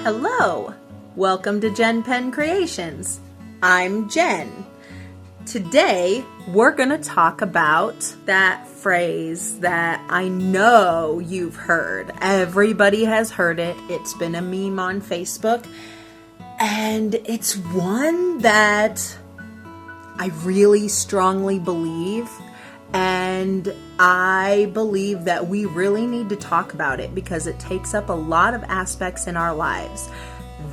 Hello, welcome to JenPenCreations. I'm Jen. Today, we're going to talk about that phrase that I know you've heard. Everybody has heard it. It's been a meme on Facebook. And it's one that I really strongly believe. And I believe that we really need to talk about it because it takes up a lot of aspects in our lives.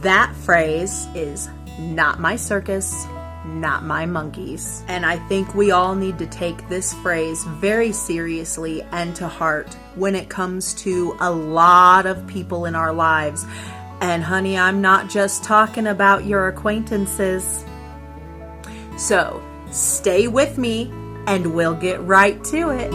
That phrase is not my circus, not my monkeys. And I think we all need to take this phrase very seriously and to heart when it comes to a lot of people in our lives. And honey, I'm not just talking about your acquaintances. So stay with me and we'll get right to it.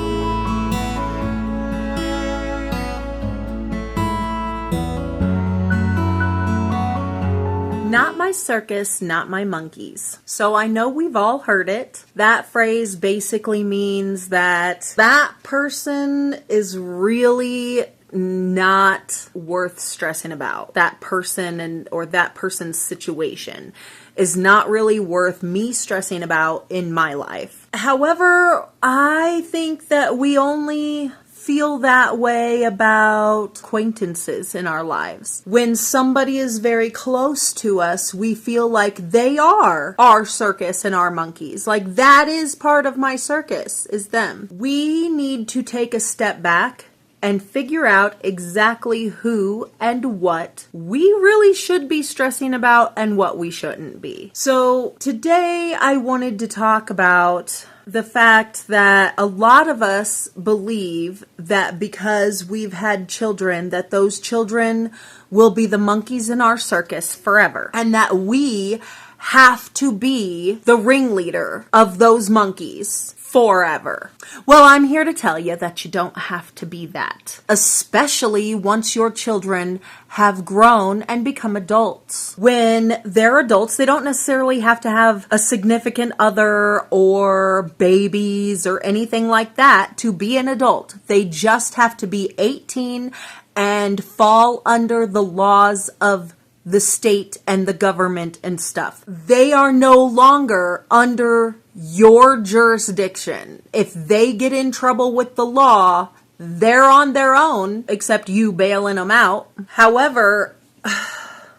Not my circus, not my monkeys. So I know we've all heard it. That phrase basically means that that person is really not worth stressing about. That person or that person's situation is not really worth me stressing about in my life. However, I think that we only feel that way about acquaintances in our lives. When somebody is very close to us, we feel like they are our circus and our monkeys. Like that is part of my circus, is them. We need to take a step back and figure out exactly who and what we really should be stressing about and what we shouldn't be. So today I wanted to talk about the fact that a lot of us believe that because we've had children, that those children will be the monkeys in our circus forever, and that we have to be the ringleader of those monkeys forever. Well, I'm here to tell you that you don't have to be that, especially once your children have grown and become adults. When they're adults, they don't necessarily have to have a significant other or babies or anything like that to be an adult. They just have to be 18 and fall under the laws of the state and the government and stuff. They are no longer under your jurisdiction. If they get in trouble with the law, they're on their own, except you bailing them out. However,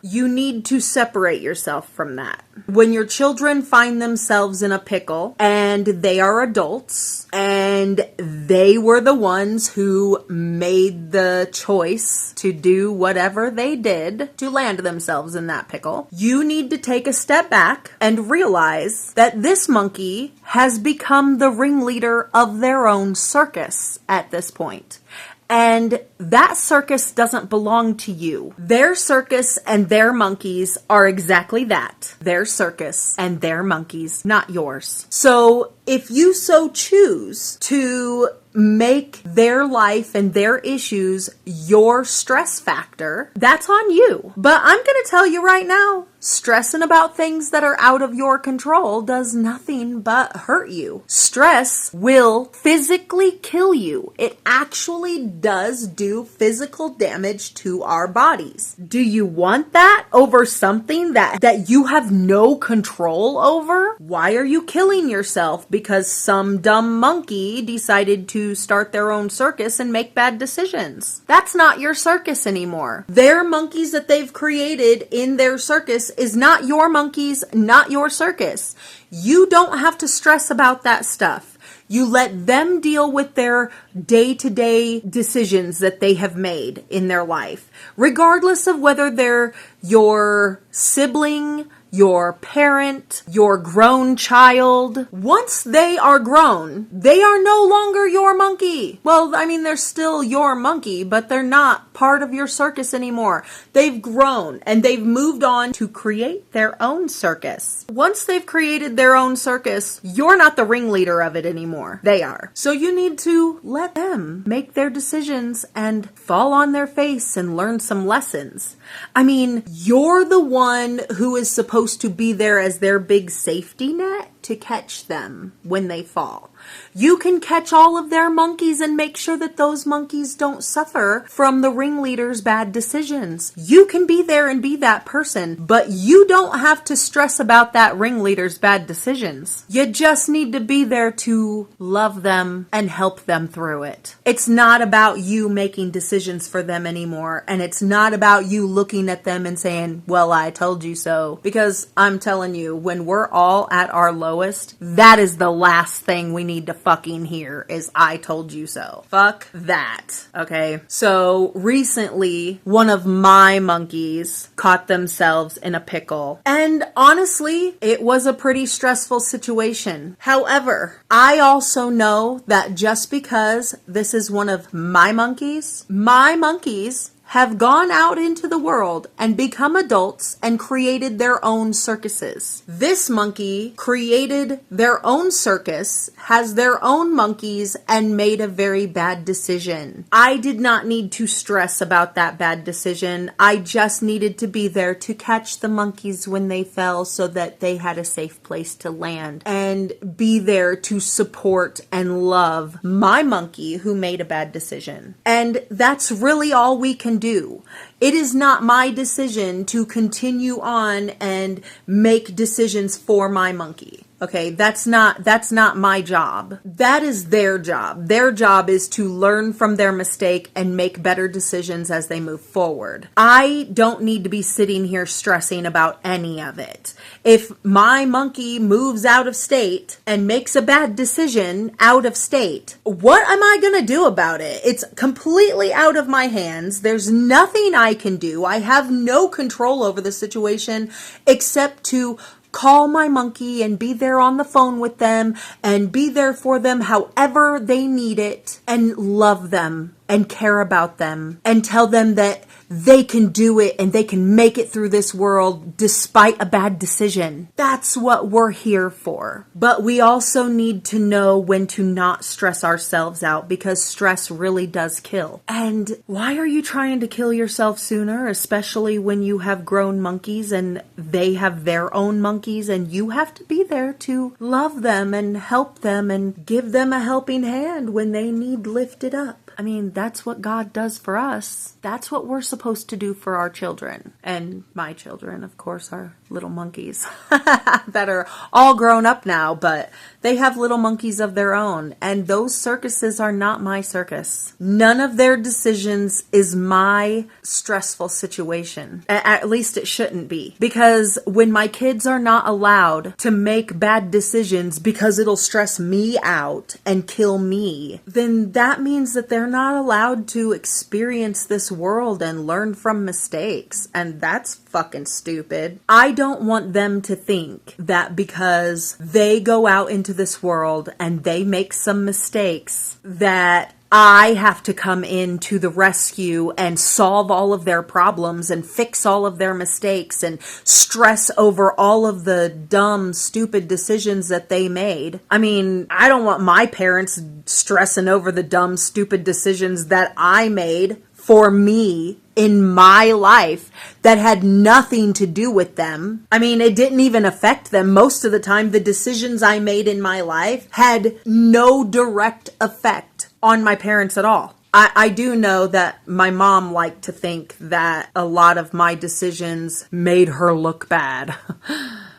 you need to separate yourself from that. When your children find themselves in a pickle and they are adults and they were the ones who made the choice to do whatever they did to land themselves in that pickle, you need to take a step back and realize that this monkey has become the ringleader of their own circus at this point. And that circus doesn't belong to you. Their circus and their monkeys are exactly that. Their circus and their monkeys, not yours. So if you so choose to make their life and their issues your stress factor, that's on you. But I'm going to tell you right now, stressing about things that are out of your control does nothing but hurt you. Stress will physically kill you. It actually does do physical damage to our bodies. Do you want that over something that you have no control over? Why are you killing yourself because some dumb monkey decided to start their own circus and make bad decisions? That's not your circus anymore. Their monkeys that they've created in their circus is not your monkeys, not your circus. You don't have to stress about that stuff. You let them deal with their day-to-day decisions that they have made in their life, regardless of whether they're your sibling, your parent, your grown child. Once they are grown, they are no longer your monkey. Well, I mean, they're still your monkey, but they're not part of your circus anymore. They've grown and they've moved on to create their own circus. Once they've created their own circus, you're not the ringleader of it anymore. They are. So you need to let them make their decisions and fall on their face and learn some lessons. I mean, you're the one who is supposed to be there as their big safety net to catch them when they fall. You can catch all of their monkeys and make sure that those monkeys don't suffer from the ringleader's bad decisions. You can be there and be that person, but you don't have to stress about that ringleader's bad decisions. You just need to be there to love them and help them through it. It's not about you making decisions for them anymore, and it's not about you looking at them and saying, well, I told you so. Because I'm telling you, when we're all at our lowest, that is the last thing we need to fucking hear is I told you so. Fuck that. Okay. So recently, one of my monkeys caught themselves in a pickle. And honestly, it was a pretty stressful situation. However, I also know that just because this is one of my monkeys have gone out into the world and become adults and created their own circuses. This monkey created their own circus, has their own monkeys, and made a very bad decision. I did not need to stress about that bad decision. I just needed to be there to catch the monkeys when they fell so that they had a safe place to land, and be there to support and love my monkey who made a bad decision. And that's really all we can do. It is not my decision to continue on and make decisions for my monkey. Okay, that's not my job. That is their job. Their job is to learn from their mistake and make better decisions as they move forward. I don't need to be sitting here stressing about any of it. If my monkey moves out of state and makes a bad decision out of state, what am I going to do about it? It's completely out of my hands. There's nothing I can do. I have no control over the situation except to call my monkey and be there on the phone with them and be there for them however they need it, and love them and care about them and tell them that they can do it and they can make it through this world despite a bad decision. That's what we're here for. But we also need to know when to not stress ourselves out, because stress really does kill. And why are you trying to kill yourself sooner, especially when you have grown monkeys and they have their own monkeys, and you have to be there to love them and help them and give them a helping hand when they need lifted up? I mean, that's what God does for us. That's what we're supposed to do for our children. And my children, of course, are little monkeys that are all grown up now, but they have little monkeys of their own. And those circuses are not my circus. None of their decisions is my stressful situation. At least it shouldn't be. Because when my kids are not allowed to make bad decisions because it'll stress me out and kill me, then that means that they're not allowed to experience this world and learn from mistakes. And that's fucking stupid. I don't want them to think that because they go out into this world and they make some mistakes that I have to come in to the rescue and solve all of their problems and fix all of their mistakes and stress over all of the dumb, stupid decisions that they made. I mean, I don't want my parents stressing over the dumb, stupid decisions that I made for me in my life that had nothing to do with them. I mean, it didn't even affect them. Most of the time, the decisions I made in my life had no direct effect on my parents at all. I do know that my mom liked to think that a lot of my decisions made her look bad.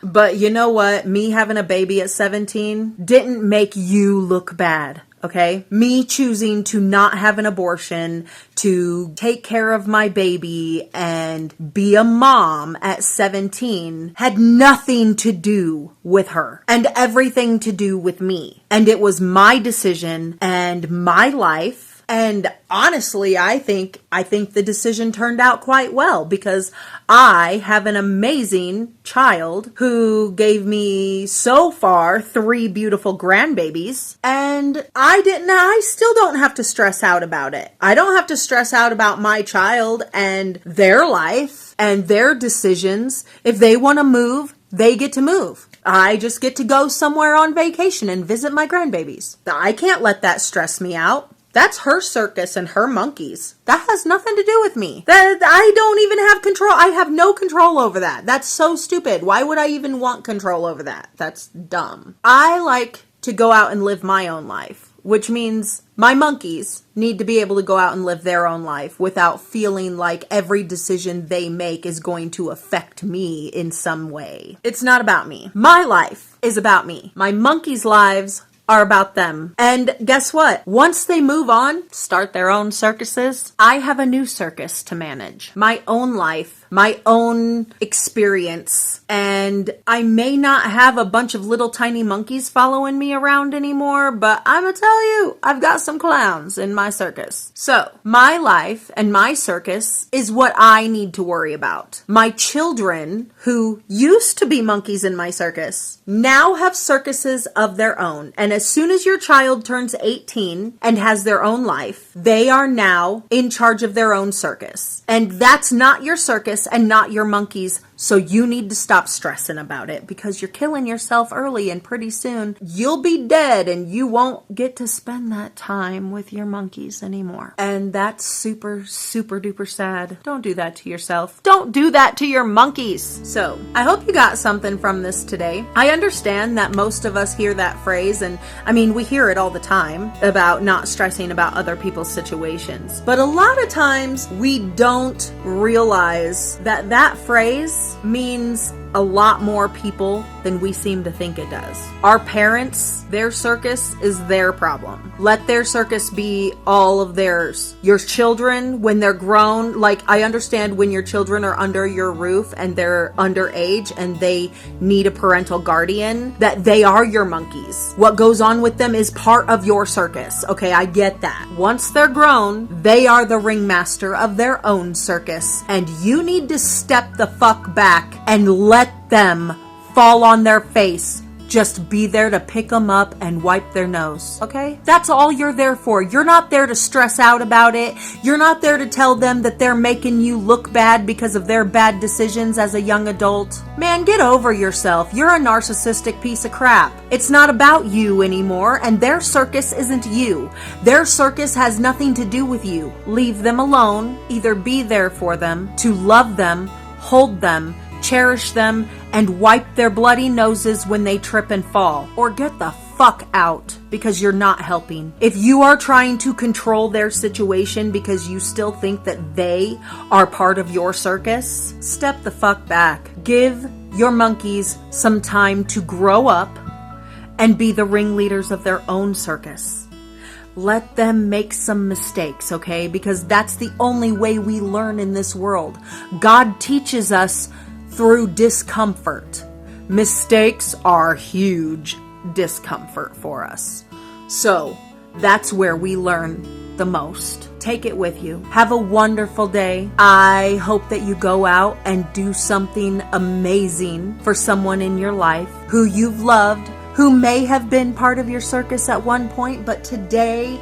But you know what? Me having a baby at 17 didn't make you look bad. Okay? Me choosing to not have an abortion, to take care of my baby and be a mom at 17 had nothing to do with her and everything to do with me. And it was my decision and my life. And honestly, I think the decision turned out quite well, because I have an amazing child who gave me so far 3 beautiful grandbabies, and I still don't have to stress out about it. I don't have to stress out about my child and their life and their decisions. If they want to move, they get to move. I just get to go somewhere on vacation and visit my grandbabies. I can't let that stress me out. That's her circus and her monkeys. That has nothing to do with me. That I don't even have control. I have no control over that. That's so stupid. Why would I even want control over that? That's dumb. I like to go out and live my own life, which means my monkeys need to be able to go out and live their own life without feeling like every decision they make is going to affect me in some way. It's not about me. My life is about me. My monkeys' lives are about them. And guess what? Once they move on, start their own circuses, I have a new circus to manage. My own life, my own experience. And I may not have a bunch of little tiny monkeys following me around anymore, but I'm gonna tell you, I've got some clowns in my circus. So, my life and my circus is what I need to worry about. My children, who used to be monkeys in my circus, now have circuses of their own. And as soon as your child turns 18 and has their own life, they are now in charge of their own circus. And that's not your circus and not your monkeys. So you need to stop stressing about it because you're killing yourself early and pretty soon you'll be dead and you won't get to spend that time with your monkeys anymore. And that's super, super duper sad. Don't do that to yourself. Don't do that to your monkeys. So I hope you got something from this today. I understand that most of us hear that phrase, and I mean, we hear it all the time about not stressing about other people's situations. But a lot of times we don't realize that that phrase means a lot more people than we seem to think it does. Our parents, their circus is their problem. Let their circus be all of theirs. Your children, when they're grown, like I understand when your children are under your roof and they're underage and they need a parental guardian, that they are your monkeys. What goes on with them is part of your circus. Okay, I get that. Once they're grown, they are the ringmaster of their own circus. And you need to step the fuck back and let them fall on their face. Just be there to pick them up and wipe their nose, okay? That's all you're there for. You're not there to stress out about it. You're not there to tell them that they're making you look bad because of their bad decisions as a young adult. Man, get over yourself. You're a narcissistic piece of crap. It's not about you anymore, and their circus isn't you. Their circus has nothing to do with you. Leave them alone. Either be there for them, to love them, hold them, cherish them, and wipe their bloody noses when they trip and fall. Or get the fuck out because you're not helping. If you are trying to control their situation because you still think that they are part of your circus, step the fuck back. Give your monkeys some time to grow up and be the ringleaders of their own circus. Let them make some mistakes, okay? Because that's the only way we learn in this world. God teaches us through discomfort. Mistakes are huge discomfort for us. So that's where we learn the most. Take it with you. Have a wonderful day. I hope that you go out and do something amazing for someone in your life who you've loved, who may have been part of your circus at one point, but today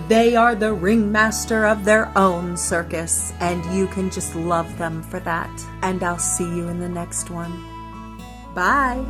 they are the ringmaster of their own circus, and you can just love them for that. And I'll see you in the next one. Bye.